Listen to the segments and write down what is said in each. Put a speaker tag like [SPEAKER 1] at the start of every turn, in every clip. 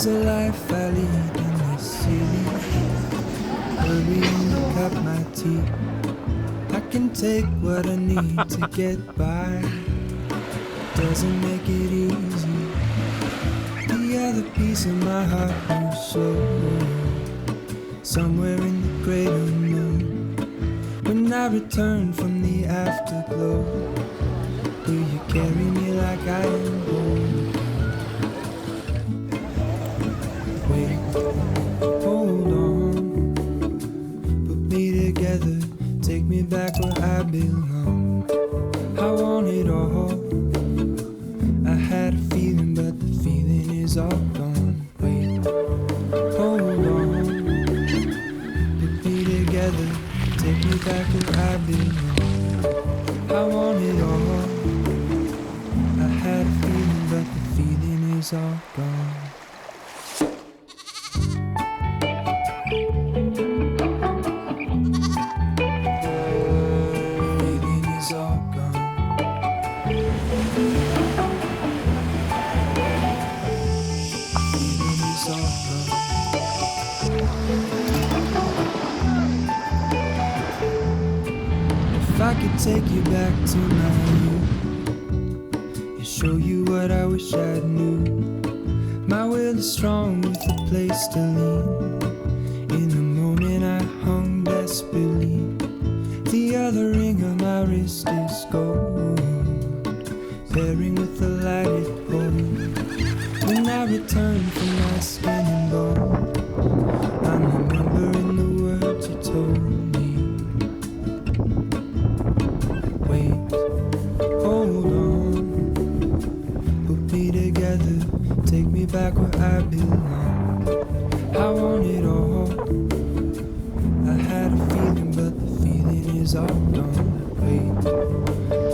[SPEAKER 1] is a life I lead in this city, hurrying to cut my teeth. I can take what I need to get by, doesn't make it easy. The other piece of my heart moves slow, somewhere in the great unknown. When I return from the afterglow, will you carry me like I am home? Wait, hold on, put me together, take me back where I belong. I want it all. I had a feeling, but the feeling is all gone. Wait, hold on, put me together, take me back where I belong. I want it all. I had a feeling, but the feeling is all gone. I could take you back to my youth and show you what I wish I knew. My will is strong with a place to lean. In a moment I hung desperately. The other ring on my wrist is gold, pairing with the light it holds. When I return from my skin and bone, I'm remembering the words you told me. Take me back where I belong. I want it all. I had a feeling, but the feeling is all gone. Wait,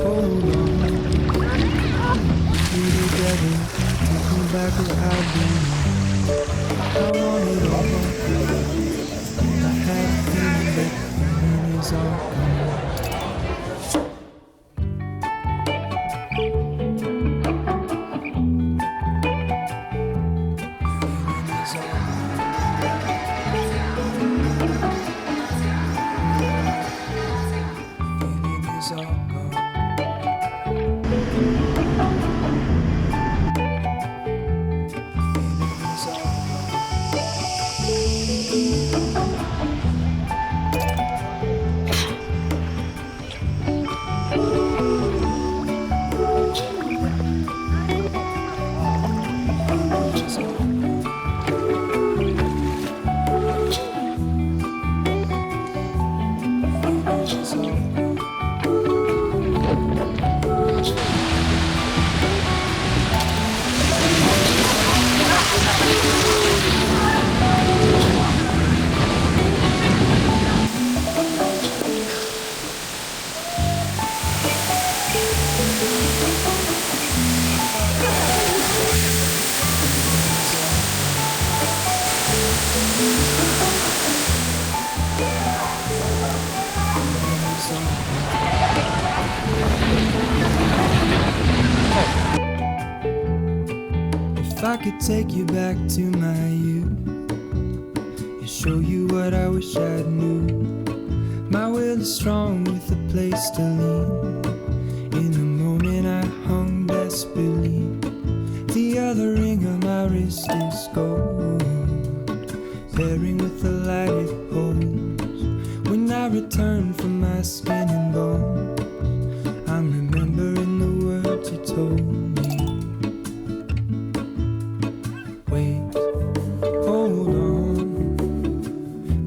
[SPEAKER 1] hold on. Be together. Take me back where I belong. I want it all. I had a feeling, but the feeling is all gone. If I could take you back to my youth and show you what I wish I knew. My will is strong with a place to lean. In a moment I hung desperately. The other ring on my wrist is gold, pairing with the light it holds. When I return from my skin and bones, I'm remembering the words you told me. Wait, hold on,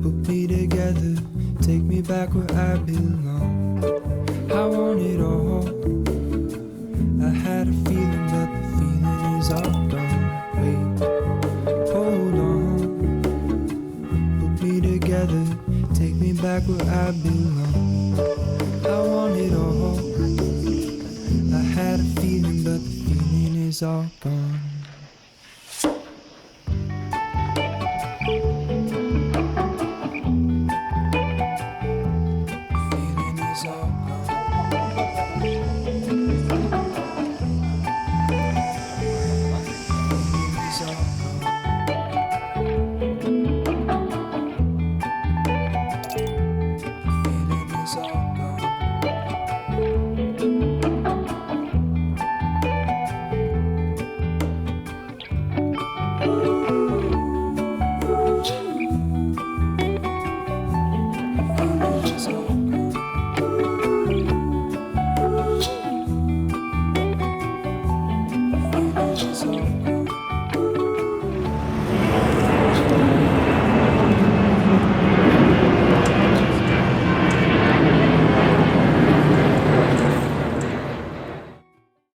[SPEAKER 1] put me together, take me back where I belong. I want it all. I had a feeling, but the feeling is all gone. Wait, hold on, put me together, take me back where I belong. I want it all. I had a feeling, but the feeling is all gone. Feeling is all gone. So